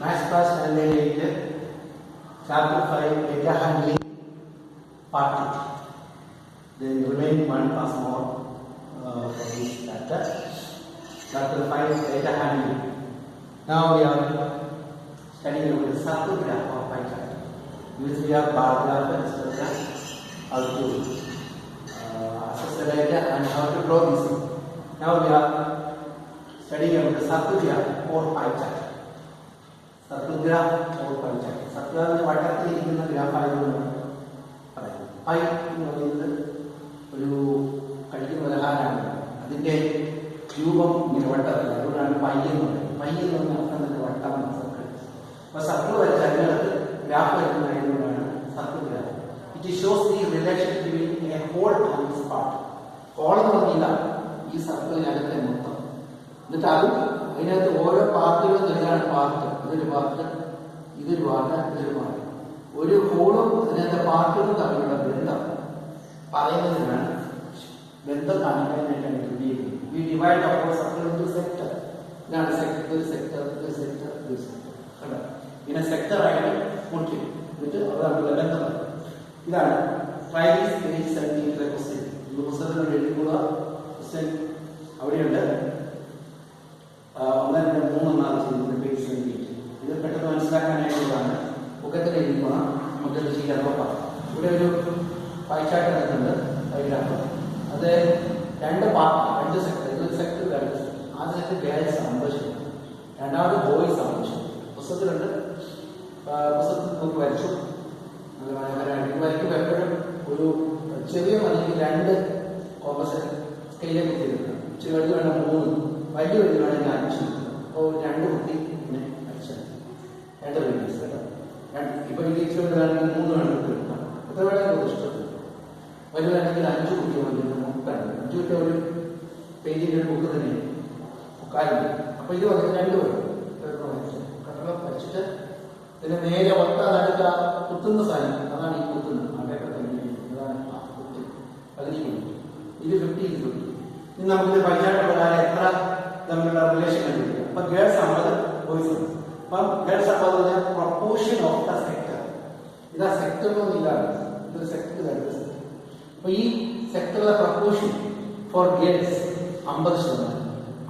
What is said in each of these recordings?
Maths class standard 8, chapter 5, data handling, part 2. Then remaining one class more for this chapter. Chapter 5, data handling. Now we are studying about the circle graph of pie chart. Usually we have bar graph and histogram, how to assess the data and how to draw this. Now we are studying about the circle graph or pie chart. Circle graph or pie chart. Circle graph വട്ടത്തിലിരിക്കുന്ന graph ആയതുകൊണ്ടാണ് പറയുന്നത്. Pi എന്ന് പറയുന്നത് ഒരു കഴിക്കുന്ന പലഹാരമാണ്. അതിന്റെ രൂപം ഇങ്ങനെ വട്ടത്തില്ല, അതുകൊണ്ടാണ് പൈ എന്ന് പറയുന്നത്. പൈ എന്ന് പറഞ്ഞ അർത്ഥം തന്നെ വട്ടമാണ് സർക്കിൾ. അപ്പൊ സർക്കിൾ വരച്ച അതിനകത്ത് ഗ്രാഫ് വരുന്നതായതുകൊണ്ടാണ് circle graph. It shows the relation between a whole and this part. Whole എന്ന് പറഞ്ഞാൽ ഈ സർക്കിളിനകത്തെ മൊത്തം. എന്നിട്ട് അത് അതിനകത്ത് ഓരോ പാർട്ടുകളും തന്നെയാണ് പാർട്ട്. ഇതൊരു പാർട്ട്, ഇതൊരു പാർട്ട്, ഇതൊരു പാർട്ട്. ഒരു ഹോളും അതിനകത്തെ പാർട്ടുകളും തമ്മിലുള്ള ബന്ധം പറയുന്നതിനാണ്, ബന്ധം കാണിക്കാനായിട്ടാണ് ഇത് ഉപയോഗിക്കുന്നത്. വി ഡിവൈഡ് അവർ സർക്കിൾ ഇൻടു സെക്ടർ. ഇതാണ് സെക്ടർ, ഒരു സെക്ടർ, ഒരു സെക്ടർ, ഒരു സെക്ടർ. കണ്ടോ? ഇങ്ങനെ സെക്ടറായിട്ട് മുറിക്കും. എന്നിട്ട് അതാണുള്ള ബന്ധം. ഇതാണ് ട്രൈസ് പേജ് 17 ക്വസ്റ്റ്യൻ. ഇത് പുസ്തകത്തിൽ എഴുതിക്കുക. ക്വസ്റ്റ്യൻ അവിടെയുണ്ട്. 1, 2, 3 ചെയ്യുന്നത് പേജ് 17. ഇത് പെട്ടെന്ന് മനസ്സിലാക്കാനായിട്ടുള്ളതാണ്. മുഖത്തിൽ എഴുതുക, നമുക്കത് ചെയ്യാൻ നോക്കാം. ഇവിടെ ഒരു പൈച്ചാട്ട് നടക്കുന്നുണ്ട്, പൈഗ്രാഫ്. അത് രണ്ട് പാർട്ട്, രണ്ട് സെക്ടർ. ഇതൊരു സെക്ടർ, രണ്ട് സെക്ടർ. ആദ്യ സെക്ടർ ഗേൾസ് 50%, രണ്ടാമത് ബോയ്സ് 50%. പുസ്തകത്തിലുണ്ട്. പുസ്തകത്തിൽ നോക്കി വരച്ചു. അത് വരയ്ക്കുമ്പോൾ എപ്പോഴും ഒരു ചെറിയ അല്ലെങ്കിൽ 2 കോമ്പസ് സ്കെയിലെ കുത്തിയിട്ടുണ്ട്. ചെറിയ വഴി വേണം 3, വലിയ വഴി വേണമെങ്കിൽ 5. അപ്പോൾ 2 കുത്തി ഇങ്ങനെ അടിച്ചാൽ 2 പേജ് കേട്ടോ. ഇപ്പൊ ഈ ടീച്ചർ വേണമെങ്കിൽ 3 വേണമെങ്കിൽ എടുക്കാം. എത്ര വേണമെങ്കിൽ ഇഷ്ടപ്പെട്ടു. വലിയ വേണമെങ്കിൽ 5 കുത്തി വേണമെങ്കിൽ 30. 5 കുത്തി ഒരു പേജിന്റെ ഒരു ബുക്ക് തന്നെ മുക്കാലുണ്ട്. അപ്പൊ ഇത് വന്നിട്ട് 2 വേണം. കട്ടളം വരച്ചിട്ട് ഇതിന് നേരെ ഒട്ടാനടുത്ത കുത്തുന്ന സാധനം, അതാണ് ഈ കുത്തുന്നത്. അവിടെ തന്നെ അതാണ് ആ കുത്ത്. 15 മിനിറ്റ്. ഇത് 50, ഇത് 50. ഇനി നമുക്കിത് പൈച്ചാട്ട് പ്രകാരം എത്ര തമ്മിലുള്ള റിലേഷൻ കണ്ടുപിടിക്കാം. അപ്പൊ ഗേൾസ് 50, ബോയ്സ് 50. അപ്പം girls 50 proportion of the sector. ഇതാ സെക്ടർ ഇതാണ്. ഇതൊരു സെക്ടർ, രണ്ട് സെക്ടർ. അപ്പൊ ഈ സെക്ടറിലെ പ്രൊപ്പോർഷൻ ഫോർ ഗേൾസ് 50%.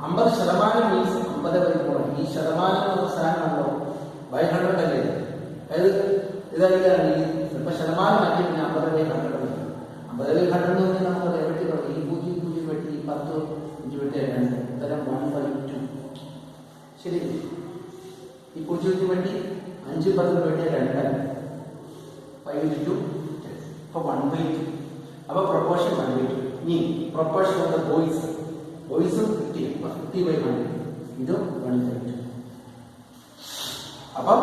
50% മീൻസ് 50/100. ഈ ശതമാനം എന്ന സാധനമാണല്ലോ ബൈ 100 അല്ലേ. അതായത് ഇതാണ് ഈ ഇപ്പൊ ശതമാനം മാറ്റി പിന്നെ 50/100. 50/100 എന്ന് പറഞ്ഞാൽ നമ്മൾ വെട്ടി തുടങ്ങി. ഈ 0 വെട്ടി 10, 5 വെട്ടി 2, ഉത്തരം 1/2. ശരി. ഈ 0 വെട്ടി 5, 10 വെട്ടി 2, 5/2. അപ്പൊ 1/2. അപ്പൊ പ്രൊപ്പോർഷൻ 1/2. ഇനി പ്രൊപ്പോർഷൻ ഓഫ് ദ ബോയ്സ്, ബോയ്സും 50. 50/100. ഇതും 1/2. അപ്പം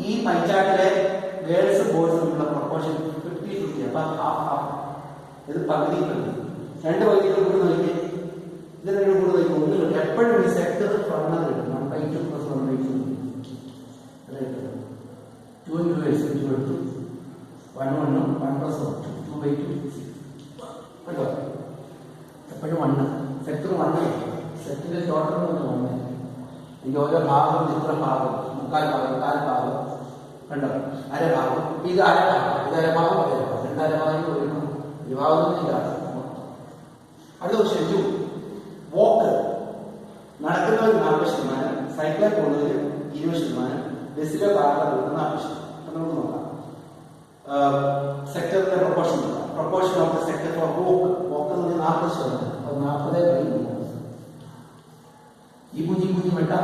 ഈ പൈച്ചാട്ടിലെ ഗേൾസ് ബോയ്സുള്ള പ്രൊപ്പോർഷൻ 50-50. അപ്പൊ ഹാഫ്. ഇത് പകുതി. 2 പകുതികൾ കൂടി നോക്കി, ഇത് 2 കൂടി നോക്കി 1 കിട്ടും. എപ്പോഴും ഈ സെക്ടർ പറഞ്ഞത് കിട്ടും. 1/2 + 1/2. 2 into 8 എടുത്തു. 1 1 1 + 1 2/2. കേട്ടോ? എപ്പോഴും 1. സെക്ടർ 1. സെക്ടറിന്റെ ടോട്ടൽ 1. ഈ ഓരോ ഭാഗം, ഇത്ര ഭാഗം, മുക്കാൽ ഭാഗം, കാൽ ഭാഗം, കണ്ടോ? അരഭാഗം. ഇത് അരഭാഗം, ഇത് അരഭാഗം, അരഭാഗം, 2 അരഭാഗം, ഒരു ഭാഗം. അടുത്ത ക്വസ്റ്റ്യൻ 2. വോക്ക്. നടക്കുന്നവർ 40%, സൈക്കിളിൽ പോകുന്നവർ 20%, ബസ്സിലോ കാറിലോ പോകുന്ന 40%. നമുക്ക് നോക്കാം. സെക്ടറിന്റെ പ്രൊപ്പോർഷൻ നോക്കാം. Proportion of the sector for walk. Walk എന്ന് പറഞ്ഞാൽ 40%. അപ്പോൾ 40/3. ഈ 0 വേണ്ട,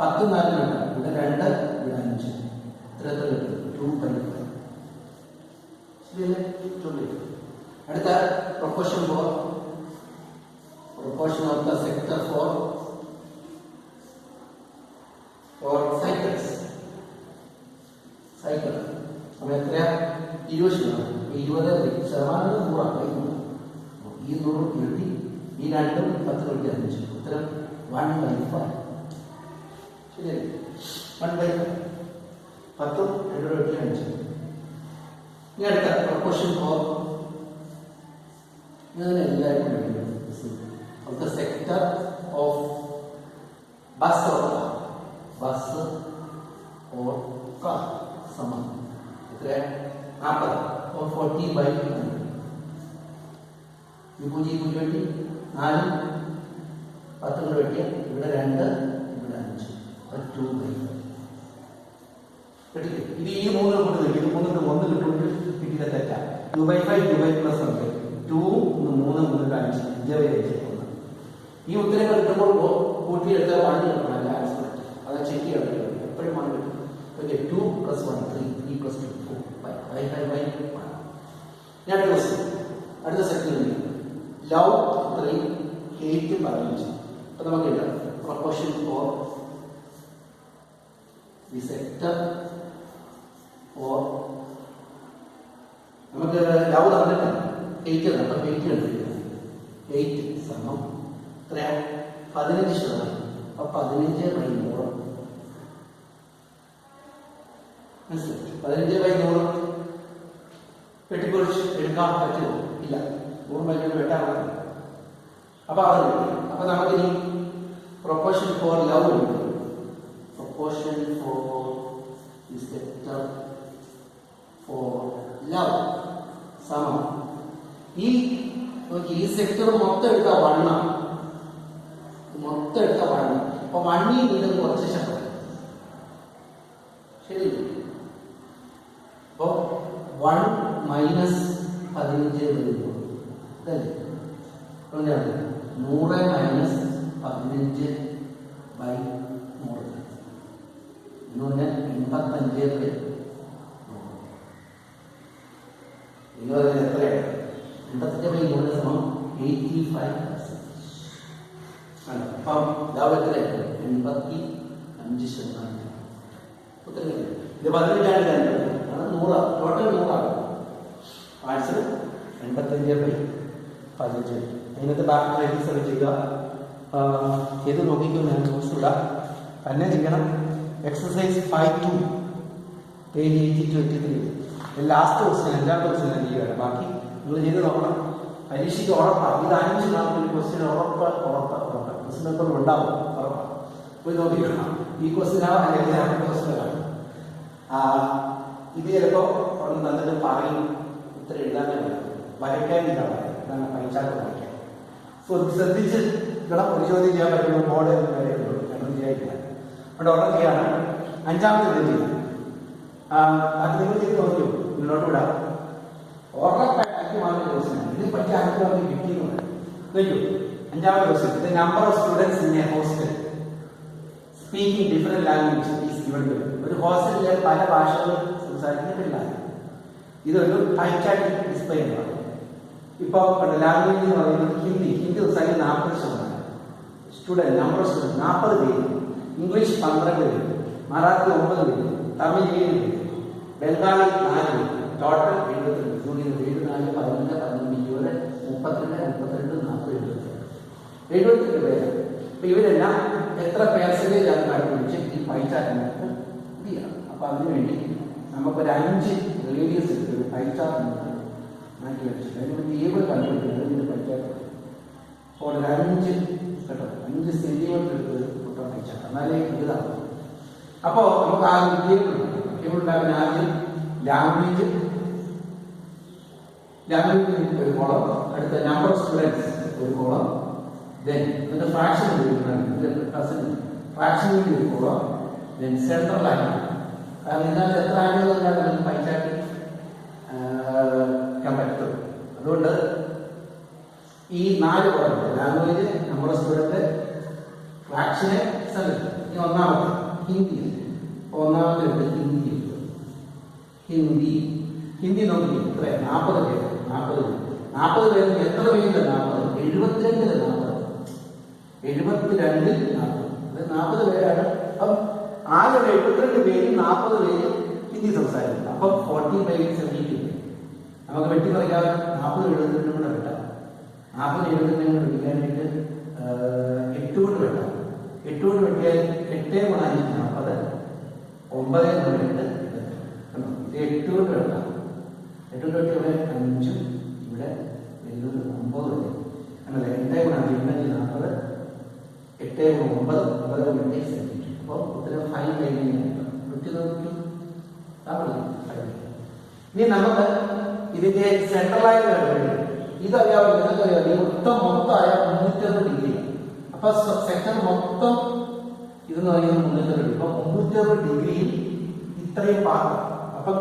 10 4 വേണ്ട. ഇവിടെ 2, ഇവിടെ 5. ഇത്ര 2/5. ശരിയല്ലേ? 2/5. അടുത്ത proportion for proportion of the sector for cycles. Cycle. अब एत्रया 20%. 20% കൂടാണ്. ഈ 100 കിട്ടി. ഈ 2 10 കിട്ടി 5. ഉത്തരം 1/5. ശരിയല്ലേ? 1/5. 10 2 കിട്ടി 5. ഇനി അടുത്ത പ്രൊപ്പോർഷൻ ഫോർ എല്ലാവരും of the sector of bus or car. Bus, और का സമം എത്ര 40 और 40/100 ഈ 0 വെട്ടി 4 10 കൊണ്ട് വെട്ടിയ ഇവിടെ 2 ഇവിടെ 5 2/5 കിട്ടില്ലേ? ഇത് ഈ 3 കൊണ്ട് കിട്ടി. ഇത് 3 കൊണ്ട് 1 കിട്ടുമെങ്കിൽ കിട്ടിയില്ല, തെറ്റാ. 2/5 2/5 പ്ലസ് 1 2 3 3 5 5/5 ഈ ഉത്തരങ്ങൾ കിട്ടുമ്പോൾ കൂട്ടിയെടുത്ത 1 കിട്ടണം. അല്ല ആൻസർ അത് ചെക്ക് ചെയ്യാൻ പറ്റും. എപ്പോഴും 1 കിട്ടും. ഓക്കെ, 2 + 1 3 3 + 2 4 5 ഞാൻ അടുത്ത സെക്ഷൻ ലവ് 3 8 15. അപ്പൊ നമുക്ക് എഴുതാം proportion for the sector or നമുക്ക് ലവ് തന്നിട്ട് 8 അപ്പം 8 കണ്ടുപിടിക്കണം. 8 സമം എത്രയാണ് 15%. അപ്പൊ 15/100 മനസ്സിലായി. 15/100 വെട്ടിക്കുറിച്ച് എടുക്കാൻ പറ്റുമോ? ഇല്ല. 100 വെട്ടാൻ പറ്റും. അപ്പൊ അത് കിട്ടും. അപ്പൊ നമുക്കിനി പ്രൊപ്പോർഷൻ ഫോർ ലവ് കിട്ടും. Proportion for the sector four love സമം ഈ സെക്ടർ മൊത്തം എടുത്ത 1 ആണ്. മൊത്തം എടുത്ത 1. അപ്പൊ 1 വീതം കുറച്ച് ശതമാനം ശരി. അപ്പോ 1 - 15 വരുമ്പോൾ ഇതല്ലേ 100 - 15/100 എന്ന് പറഞ്ഞാൽ 85/100. എത്രയാണ് 85/100 സമം 85%. അപ്പം ലവ് എത്രയാണ് 85%. ഉത്തരം ഇത് 15 ആണ്. 100 ടോട്ടൽ 100 ആൻസർ 85/15. അതിനകത്ത് ബാക്കി എഴുതി ചെയ്യുക. ചെയ്ത് നോക്കിക്കും. ഞാൻ നോട്ട്സ് ഇടാം. തന്നെ ചെയ്യണം. Exercise 5-2 page 80-83. ലാസ്റ്റ് ക്വസ്റ്റ്യൻ 5ാമത്തെ ക്വസ്റ്റ്യൻ ഞാൻ ചെയ്യുകയാണ്. ബാക്കി നിങ്ങൾ ചെയ്ത് നോക്കണം. പരീക്ഷയ്ക്ക് ഉറപ്പാണ്. ഇത് 5 മാർക്കിൽ ക്വസ്റ്റ്യൻ ഉറപ്പ് ക്വസ്റ്റ്യൻ പേപ്പർ ഉണ്ടാവും. ഉറപ്പാണ്. പോയി നോക്കിക്കണം. ഈ ക്വസ്റ്റ്യൻ അല്ലെങ്കിൽ അടുത്ത ക്വസ്റ്റ്യനാണ്. ഇത് ചിലപ്പോൾ തന്നിട്ട് പറയും ഇത്ര എഴുതാനേ വരയ്ക്കാനില്ല. ഇതാണ് പൈച്ചാട്ട് വരയ്ക്കാൻ. ശ്രദ്ധിച്ച് ഇവിടെ പരിശോധന ചെയ്യാൻ പറ്റുന്ന ബോർഡ് കാര്യങ്ങളുള്ളൂ. രണ്ടും ചെയ്യാനില്ല. അവിടെ ഉടനെ ചെയ്യാണ്. 5ാമത്തെ ഇത് ചെയ്യും. അത് നിങ്ങൾ ചെയ്ത് നോക്കൂ. മുന്നോട്ട് വിടാം. ഉറപ്പായിട്ട് 5 മാർക്ക് ക്വസ്റ്റ്യൻ. ഇതിൽ പഠിച്ച 5 മാർക്ക് കിട്ടിയെന്ന് നോക്കൂ. 5ാമത്തെ question. The number of students in a hostel speaking different language is given by. ഒരു ഹോസ്റ്റലിലെ പല ഭാഷകൾ സംസാരിക്കുന്നില്ല. ഇതൊരു പൈച്ചാട്ട് ഡിസ്പ്ലേ ആണ്. ഇപ്പോൾ ലാംഗ്വേജ് എന്ന് പറയുന്നത് ഹിന്ദി സംസാരിക്കുന്ന 40%. സ്റ്റുഡൻറ് നമ്പർ ഓഫ് സ്റ്റുഡൻറ് 40 പേര്. ഇംഗ്ലീഷ് 12 പേര്. മറാത്തി 9 പേര്. തമിഴ് 7 പേര്. ബംഗാളി 4 പേര്. ടോട്ടൽ 72. ജൂണിൽ 7 4 11 11 20 32 32 40 72 പേര്. അപ്പൊ ഇവരെല്ലാം എത്ര പെർസെന്റേജ് ആണ് കണ്ടുപിടിച്ച് ഈ പൈച്ചാറ്റിനകത്ത് ഇത് ചെയ്യണം. അപ്പൊ അതിനുവേണ്ടി നമുക്കൊരു 5 റേഡിയസ് എടുത്ത് ഒരു പൈച്ചാർട്ട് മാറ്റി വെച്ചിട്ട് അതിന് ടേബിൾ കണ്ടുപിടിക്കുന്നത് ഇതിന്റെ പൈച്ചാർട്ട്. അപ്പോൾ ഒരു 5 കേട്ടോ 5 സെന്റിമീറ്റർ എടുത്ത് പൊട്ടാൻ പൈച്ചാർട്ട് എന്നാലേ ഇതാവും. അപ്പോൾ നമുക്ക് ആ ടേബിൾ ഉണ്ടാക്കുന്ന ആദ്യം ലാംഗ്വേജ് ഒരു കോളം. അടുത്ത നമ്പർ ഓഫ് സ്റ്റുഡൻസ് ഒരു column. then the fraction will be present fraction will be equal then central line അതിനാൽ എത്ര ആണെന്നുള്ളതാണ് പൈച്ചാർട്ട് ഞാൻ പറ്റും. അതുകൊണ്ട് ഈ 4 column language number of student ഫ്രാക്ഷന് സെൻട്രൽ. ഇനി ഒന്നാമത്തെ ഹിന്ദി. ഒന്നാമത്തെ ഹിന്ദി നോക്കി എത്ര 40 പേര്. 40 പേര് എത്ര പേരില്ല 40 72 40 പേരാണ്. അപ്പം ആകെ 72 പേര് 40 പേര് ഹിന്ദി സംസാരിക്കും. അപ്പം 40/72 നമുക്ക് വെട്ടി പറയാം. 40 72 കൂടെ വെട്ടാം. 40 72 കൂടെ വെക്കാനായിട്ട് 8 കൊണ്ട് വെട്ടാം. 8 കൊണ്ട് വെട്ടിയാൽ 8 × 5 40 9 × 2 8 കൊണ്ട് വെട്ടാം. 8 കൊണ്ട് വെട്ടി ഇവിടെ 5 ഇവിടെ 9 അങ്ങനെ 2 × 5 40 8 × 9 9 × 8 അപ്പോൾ ഉത്തരം 5 കഴിഞ്ഞ് 190 ഇനി നമുക്ക് ഇതിന്റെ സെൻട്രലായ ഇതറിയാമോ? നിങ്ങൾക്കറിയാം ഈ മൊത്തമായ 360 ഡിഗ്രി. അപ്പൊ സെക്ടർ മൊത്തം ഇതെന്ന് പറയുന്നത് 360 ഡിഗ്രി. അപ്പൊ 360 ഡിഗ്രിയിൽ ഇത്രയും പാർട്ട്. അപ്പം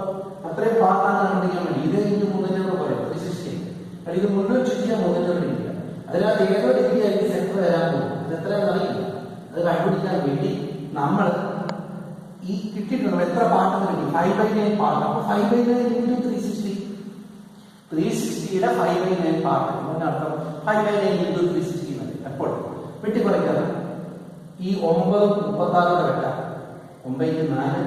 അത്രയും പാർട്ടാണ് കണ്ടുപിടിക്കാൻ വേണ്ടി ഇത് ഇനി 360 പറയും 360. ഇത് മുഴുവൻ ചുറ്റിയാൽ 360 ഡിഗ്രി. അതിനകത്ത് ഏതോ ഡിഗ്രി ആയിരിക്കും സെക്ടർ വരാൻ പോകും. അത് എത്രയാണെന്ന് അറിയില്ല. അത് കണ്ടുപിടിക്കാൻ വേണ്ടി നമ്മൾ ഈ കിട്ടിയിട്ടുണ്ട് എത്ര പാർട്ട് കിട്ടി? 5/9 പാർട്ട്. അപ്പൊ 5/9 into 360. 360യുടെ 5/9 പാർട്ട് അതിനർത്ഥം 5/9 into 360 മതി. എപ്പോൾ വെട്ടിക്കുറയ്ക്കാതെ ഈ 9 36 വെട്ടാം. 9 4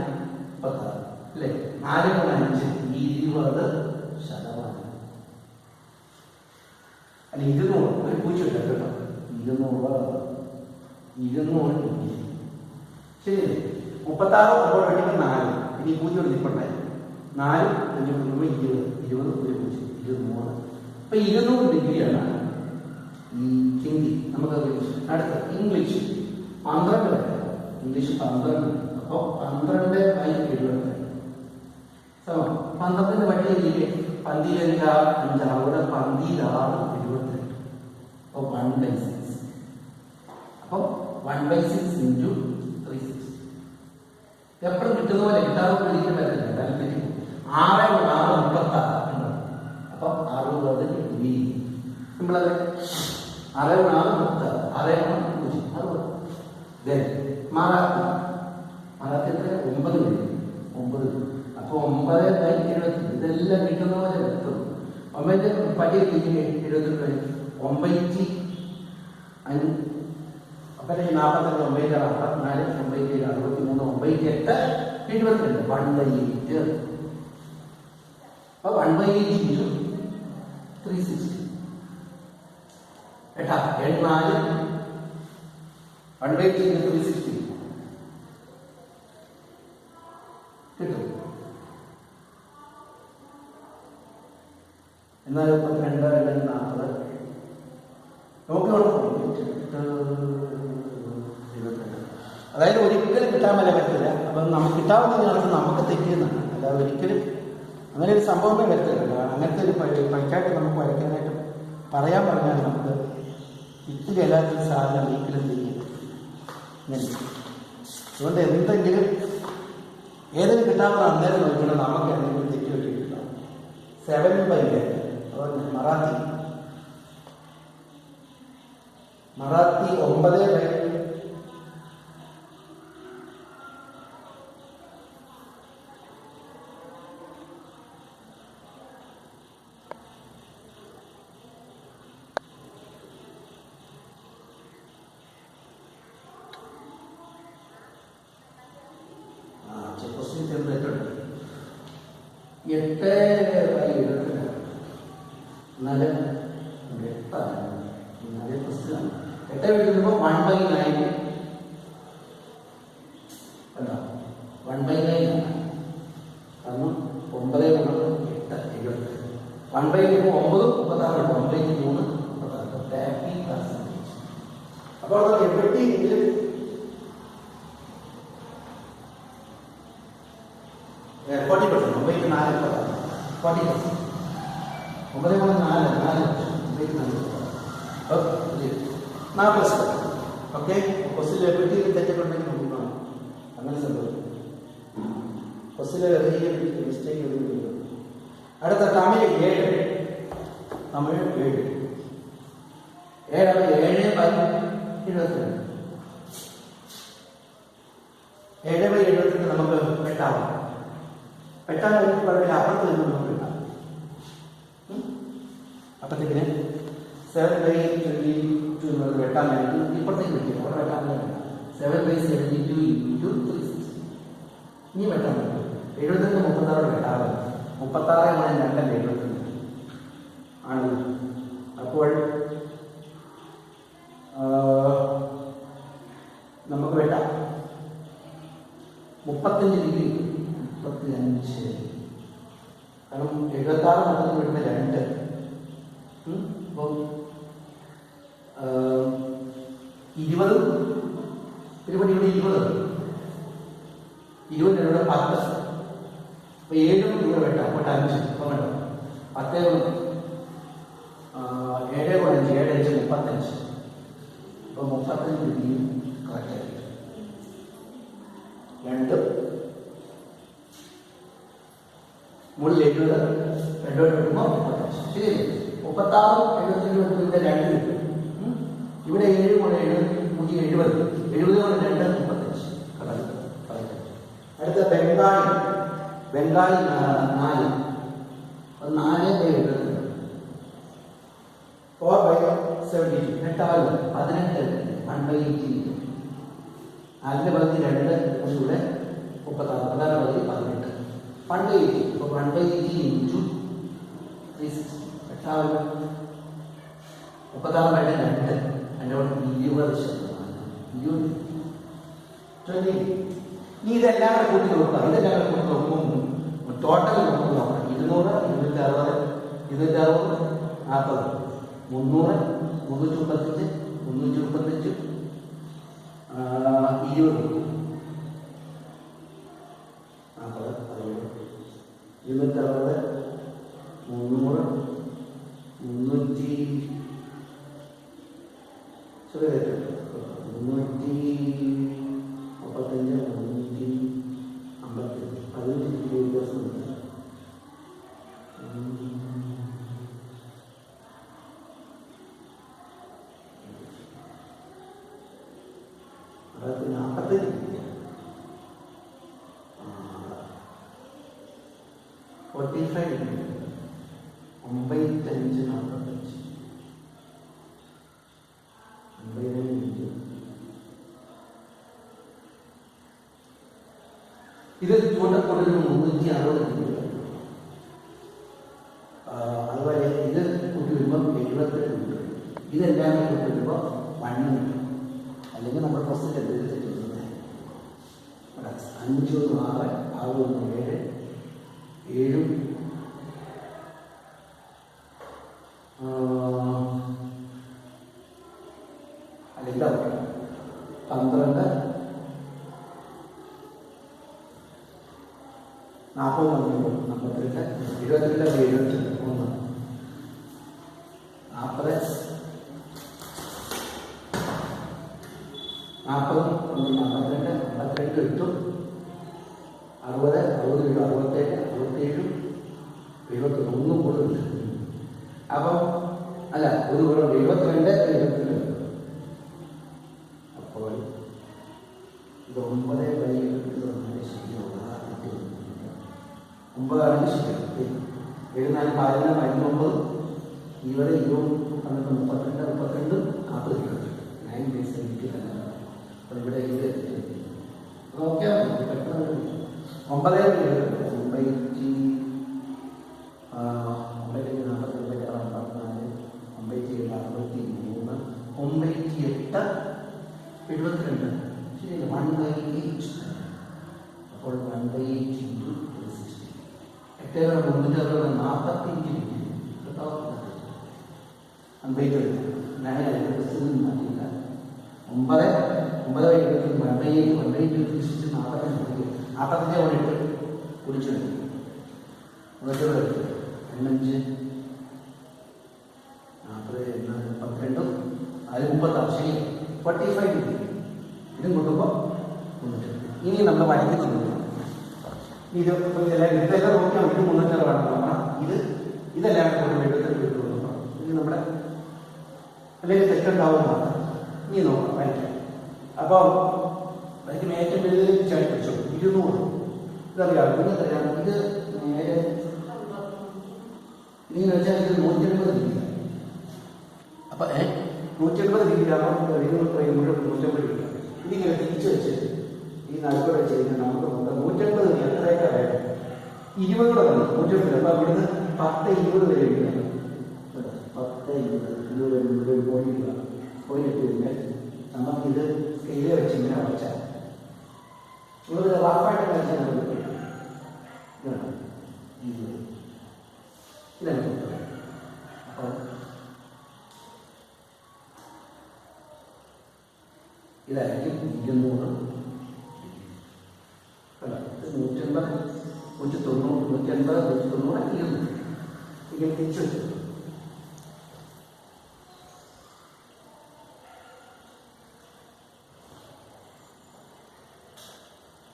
36 അല്ലേ? 4 5 20%. അല്ല 200 ഒരു പൂജ്യം ഇല്ല കേട്ടോ. 200 ഡിഗ്രി ശരിയല്ലേ? 36 അപ്പോൾ വെട്ടിക്ക് 4 ഇനി പൂജ്യം നിൽപ്പുണ്ടായി. 4 5 20 20 ഒരു പൂജ്യം 200. അപ്പൊ 200 ഡിഗ്രിയാണ് ഈ ഹിന്ദി. നമുക്ക് അടുത്ത ഇംഗ്ലീഷ് 12 വരെ. ഇംഗ്ലീഷ് 12. അപ്പോൾ 12/72 സമം 12ന്റെ വഴിയിലേക്ക് 12 5 അവിടെ 12 72. അപ്പോൾ 1/6. അപ്പോൾ 1/6 into 360. എപ്പോഴും കിട്ടുന്ന പോലെ കിട്ടാതെ പിടിക്കാൻ പറ്റില്ല. 6 36 അപ്പൊ 60 ഡിഗ്രി. സിമ്പിൾ അല്ലേ? 6 6 60. മറാത്തി എത്ര? 9 ഡിഗ്രി. 9. അപ്പൊ 9/70. ഇതെല്ലാം കിട്ടുന്ന പോലെ എത്തും. 9 പതിയെ 72 9 അപ്പൊ 42 9 64 9 63 9 8 72 1/8. അപ്പൊ 1/8 into 360 ഏട്ടാ 74 1/8 into 360 കിട്ടും. എന്നാൽ 32 40 അതായത് ഒരിക്കലും കിട്ടാൻ പറ്റില്ല. അപ്പം നമുക്ക് കിട്ടാവുന്ന കണക്ക് നമുക്ക് തെറ്റിയെന്നാണ്. അല്ലാതെ ഒരിക്കലും അങ്ങനെ ഒരു സംഭവമേ വരത്തില്ല. അങ്ങനത്തെ ഒരു പൈക്കായിട്ട് നമുക്ക് വരയ്ക്കാനായിട്ട് പറയാൻ പറഞ്ഞാൽ നമുക്ക് ഇത്തിരി എല്ലാത്തിനും സാധനം ഒരിക്കലും ചെയ്യും. അതുകൊണ്ട് എന്തെങ്കിലും ഏതെങ്കിലും കിട്ടാവുന്ന അന്നേരം നോക്കണം. നമുക്ക് എന്തെങ്കിലും തെറ്റി വെച്ചിട്ടുണ്ടാവും. 7/8 അതുകൊണ്ട് മറാത്തി 9/. ക്വസ്റ്റ്യൻ ചെറുതായിട്ടുണ്ട്. 8/72 എന്നാല് 8 ക്വസ്റ്റ്യൻ 8 എഴുതുമ്പോൾ 1/9 കണ്ടോ? 1/9 കാരണം 9 × 8 70. 1/9 9 36 9 3 36 30%. അപ്പോൾ എവിടെയെങ്കിലും 40%. 9 4 40%. 9 4 4 ഓക്കെ. ക്വസ്റ്റിൽ എവിടെയെങ്കിലും തെറ്റുണ്ടെങ്കിൽ നോക്കണം. അങ്ങനെ സംഭവിക്കും. ക്വസ്റ്റിൽ മിസ്റ്റേക്ക് എഴുതുന്നില്ല. അടുത്ത തമിഴ് 7. തമിഴ് 7 7/72 7/72 നമുക്ക് വെട്ടാവാം. വെട്ടാൻ വളരെ അപ്പുറത്ത് നിന്ന് നമുക്ക് വെട്ടാം. അപ്പത്തേക്കിന് 7/22 എന്നത് വെട്ടാൻ വേണ്ടി ഇപ്പുറത്തേക്ക് വെക്കും. അവിടെ വെട്ടാൻ വേണ്ട. 7/72 into 360 ഇനി വെട്ടാൻ പറ്റും. 72 36 വെട്ടാറ് 36 ആണ്. അപ്പോൾ നമുക്ക് വെട്ടാം. 35 ഡിഗ്രി 35. കാരണം 76 മുതൽ വരുന്ന 2. അപ്പം 20 20 20 10 അപ്പോൾ 7 ഇവിടെ വെട്ടാം. അപ്പോൾ 5 അപ്പോൾ വേണം 10 7 × 5 7 5 35. അപ്പോൾ 35 ഡിഗ്രിയും കറക്റ്റായിരിക്കും. 2 മുകളിൽ 70 2 കിട്ടുമ്പോൾ 35. ശരി, 36 75 ഇവിടെ 2 കിട്ടും. ഇവിടെ 7 × 7 170 70 കൊണ്ട് 2 35. അടുത്ത ബംഗാളി 4 അത് 4/70 4/70 8 18 1/80 4ന്റെ പകുതി 2 ഇവിടെ 36 പ്രധാന പകുതി 18 1/80. അപ്പോൾ 1/80 ഇൻറ്റു 8 36/2 എൻ്റെ 20%. നീ ഇതെല്ലാം കൂടെ കൂട്ടി നോക്കുക. ഇതെല്ലാം കൂടെ കൂട്ടി നോക്കുമ്പോൾ ടോട്ടൽ നമുക്ക് നോക്കാം. 200 260 260 40 300 335 335 20 40 260 300 ഇത് ചൂണ്ടക്കൂടിൽ 360 ഡിഗ്രി. അതുപോലെ ഇത് കൂട്ടി വരുമ്പോൾ 78 ഉണ്ട്. ഇതെല്ലാം കൂട്ടി വരുമ്പോൾ 1 കിട്ടും. അല്ലെങ്കിൽ നമ്മൾ ഫസ്റ്റ് എന്തെങ്കിലും സെറ്റ് ചെയ്യുന്നത് 5 6 6 7 7 അല്ലെങ്കിൽ 12 40 42 22 73 40 40 42 8 60 67 71 കൂടുതൽ. അപ്പം അല്ല ഒരു 72 72. അപ്പോൾ ഇത് 9/8 9 ശരി. 7 4 14 19 ഇവിടെ 20 32 32 40 9 ഡേയ്സ് എനിക്ക് തന്നെ. അപ്പോൾ ഇവിടെ ഇത് നോക്കിയാൽ പെട്ടെന്ന് 9 9 72 ശരി 1/8. അപ്പോൾ 1/8 ഇൻറ്റു 60 8 45 കേട്ടോ. 9 ഞാൻ മാറ്റില്ല. 9 9/8 1/8 1/8 45 45 കുടിച്ചു 5 12 അത് 36 ശരി 45 ഡിഗ്രി. ഇതും കൊണ്ടുമ്പോൾ ഇനി നമ്മൾ വരയ്ക്കുന്നുണ്ട്. ഇതെല്ലാം നോക്കിയാൽ ഇത് 360 നോക്കണം. ഇതെല്ലാം കൂടി 72 നോക്കണം. ഇനി നമ്മുടെ അല്ലെങ്കിൽ തെറ്റുണ്ടാവുന്നതാണ്. ഇനി നോക്കണം വരയ്ക്കാം. അപ്പോൾ വരയ്ക്കും ഏറ്റവും വലുത് ചാടി പിടിച്ചു 200. ഇതറിയാം ഇതെന്തറിയാം. ഇത് നേരെ ഇങ്ങനെ വെച്ചാൽ ഇത് 180 ഡിഗ്രി. അപ്പം 180 ഡിഗ്രി ആകുമ്പോൾ 180 ഡിഗ്രി. ഇതിങ്ങനെ തിരിച്ചു വെച്ച് ഈ നടുക്കൂടെ വെച്ച് കഴിഞ്ഞാൽ നമുക്ക് 180 എത്രയൊക്കെ വേണം. 20 കൂടെ മതി 180. അപ്പം ഇവിടുന്ന് 10 20 വരെ ഇരിക്കണം. 10 20 പോയിട്ട് കഴിഞ്ഞാൽ നമുക്കിത് സ്കെയില് വെച്ച് ഇങ്ങനെ വരച്ചാൽ ഇവിടെ റഫായിട്ട് വരച്ചാൽ നമുക്ക് ഇതാണ്. അപ്പോൾ ഇതായിരിക്കും 200. 180 190 180, 190, 200. ഇങ്ങനെ തിരിച്ചു വെച്ചു.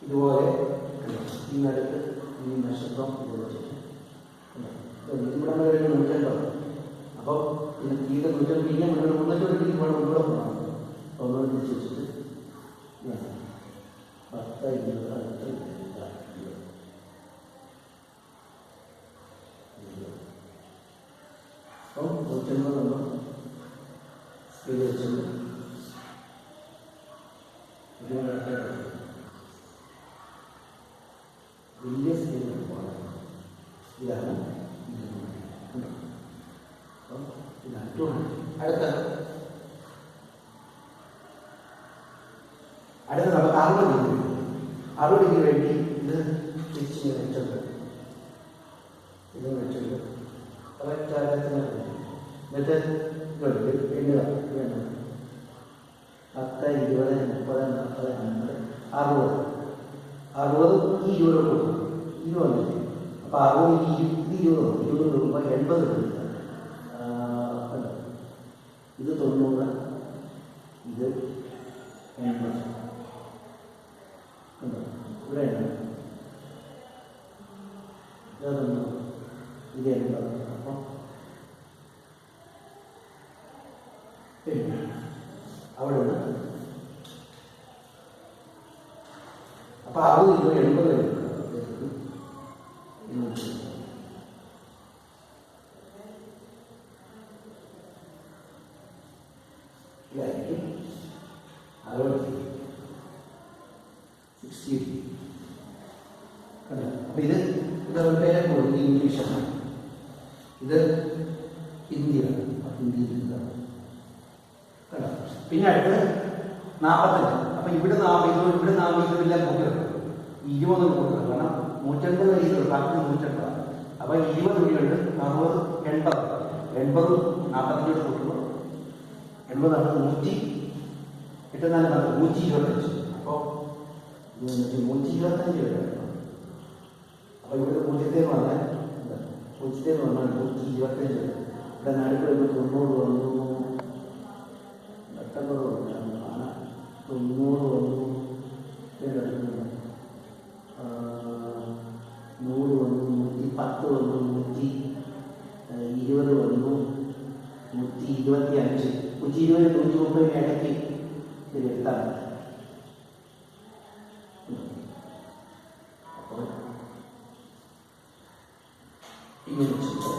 ഇതുപോലെ ഈ നടുക്ക് ഈ നക്ഷത്രം ഇതുപോലെ ചെയ്യും. ഇവിടെ ഒരു 180. അപ്പോൾ ഇത് തീരെ 150 പിന്നെ 300 ഡിഗ്രി ഇവിടെ പോകണം. അപ്പോൾ ഒന്നുകൂടെ തിരിച്ച് വെച്ചിട്ട് 10, 20, അടുത്ത് 20. അപ്പോൾ 180 നമ്മൾ സ്പീഡ് വെച്ചിട്ട് വലിയ സ്പീഡിൽ പോകണം. ഇതാണ് അടുത്ത നമുക്ക് 60 ഡിഗ്രി വേണ്ടി ഇത് തിരിച്ച് വെച്ചിട്ടുണ്ട്. ഇത് വെച്ചിട്ടുണ്ട് കറക്റ്റ്. എന്നിട്ട് എണ്ണുക. 10, 20, 30, 40, 50, 60. ഈ 20 കൊടുക്കും. 20. അപ്പോൾ 60 20 രൂപ 80 രൂപ. ഇത് 90, ഇത് 80. ഇവിടെ ഇത് 80. അപ്പം പിന്നെ അവിടെ ഉണ്ട്. അപ്പം 60, 20, 80 ഇതായിരിക്കും 60. അപ്പം ഇത് പേരെ കൊടുത്ത് ഇംഗ്ലീഷാണ്. ഇത് ഹിന്ദിയാണ്. ഹിന്ദിയിൽ കേട്ടോ. പിന്നെ അടുത്ത് 45. അപ്പം ഇവിടെ 40, ഇവിടെ 40 എല്ലാം കൂട്ടിയിട്ടുണ്ട്. 20 കൂട്ടുന്നത്. കാരണം 180 ഇത് ബാക്കി 180. അപ്പം 20 ഇവിടെയുണ്ട്. 60, 80. 80 45 കൂട്ടുമ്പോൾ 80 184 125. അപ്പോൾ 125 വരെ. അപ്പോൾ ഇവിടെ 0 വന്നാൽ 125. ഇവിടെ നടുക്ക് 90 വന്നു. 90 വന്നു. 100 വന്നു. 110 വന്നു. 120 വന്നു. 125. 120, 130 ഇടയ്ക്ക് ഇത് എടുത്താണ്. അപ്പോൾ ഇങ്ങനെ വെച്ചിട്ട്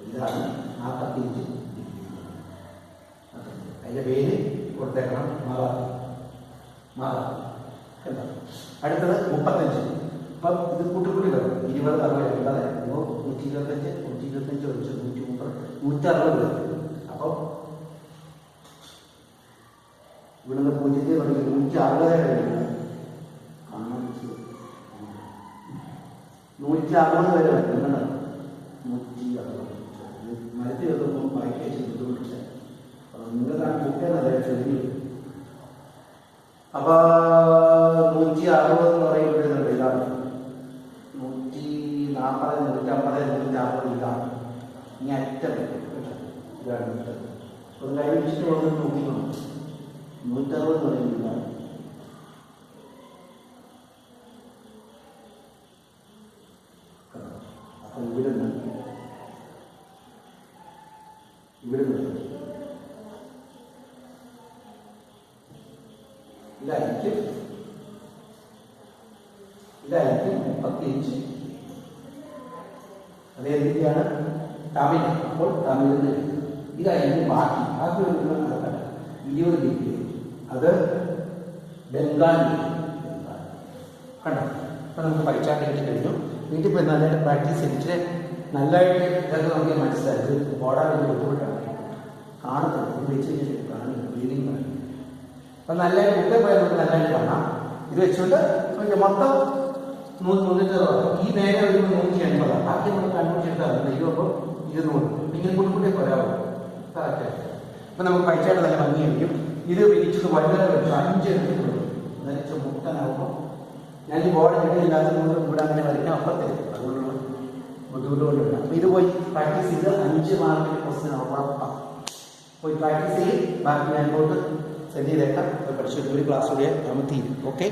ഇതാണ് 45. അതിൻ്റെ പേര് കൊടുത്തേക്കണം മാറാ. അടുത്തത് 35. അപ്പം ഇത് കൂട്ടിക്കൂട്ടി വരും. 20, 60, 80. അപ്പോൾ 125, 125 വെച്ച് 130, 160 വരും. അപ്പോൾ ഇവിടുന്ന് 0 തുടങ്ങി 160 കഴിഞ്ഞു. 160 വരെ വരും. 160 മരത്തിൽ വെക്കുമ്പോൾ വായിക്കാൻ ബുദ്ധിമുട്ടില്ല. നിങ്ങൾക്കാണ് കുട്ടികളെ ചെറിയ. അപ്പോൾ 160 എന്ന് പറയുമ്പോഴുണ്ട്. ഇതാണ് 140, 150, 160 ഇതാണ്. ഇനി അറ്റം ഇതാണ്. ഒരു കാര്യം ഇഷ്ടമുള്ളത് നോക്കിക്കണം. 160 എന്ന് പറയുന്നത് ഇതാണ്. അപ്പം ഇവിടെ ഇതായിരിക്കും 35. അതേ രീതിയാണ് തമിഴ്. അപ്പോൾ തമിഴിൽ ഇതായിരിക്കും ബാക്കി 20 ഡിഗ്രി. അത് ബംഗാളി കണ്ടോ. അപ്പം നമുക്ക് പഠിച്ചാൽ കഴിഞ്ഞു. വീട്ടിൽ പോയി നല്ലതായിട്ട് പ്രാക്ടീസ് ചെയ്തിട്ട് നല്ലതായിട്ട് ഇതൊക്കെ നമുക്ക് മനസ്സിലായത് ഓടാൻ വലിയ ബുദ്ധിമുട്ടാണ്. കാണുന്നത് വെച്ച് കാണുന്നത് റീഡിങ് പറയും. അപ്പം നല്ലതായിട്ട് ബുക്കിൽ പോയാൽ നമുക്ക് നല്ലതായിട്ട് കാണാം. ഇത് വെച്ചുകൊണ്ട് മൊത്തം 160. ഈ നേരെ ഒരു 180. ബാക്കി നമുക്ക് 580. അപ്പോൾ 200 ഇങ്ങനെ കൂട്ടിക്കൂട്ടി പറയാമോ? കറക്റ്റായിട്ട് അപ്പം നമുക്ക് പൈച്ചാട്ട് നല്ല ഭംഗിയായിരിക്കും. ഇത് വിരിച്ചത് വളരെ വെച്ചു 5 എടുത്തിട്ടുള്ളൂ. നനച്ച് മുട്ടനാകുമ്പോൾ ഞാൻ ഈ ബോർഡ് ഇടയില്ലാത്തത് കൊണ്ട് ഇവിടെ അങ്ങനെ വരയ്ക്കാൻ ഒപ്പത്തില്ല, അതുകൊണ്ടുള്ള ബുദ്ധിമുട്ട് കൊണ്ടില്ല. അപ്പോൾ ഇത് പോയി പ്രാക്ടീസ് ചെയ്ത് 5 മാർക്കിന് ക്വസ്റ്റ്യൻ ഉറപ്പാണ്. പോയി പ്രാക്ടീസ് ചെയ്ത് ബാക്കി ഞാൻ ഇങ്ങോട്ട് സെൻഡ് ചെയ്തേക്കാം. പഠിച്ചു ഒരു ക്ലാസ് കൂടെ നമുക്ക് തീരും. ഓക്കെ.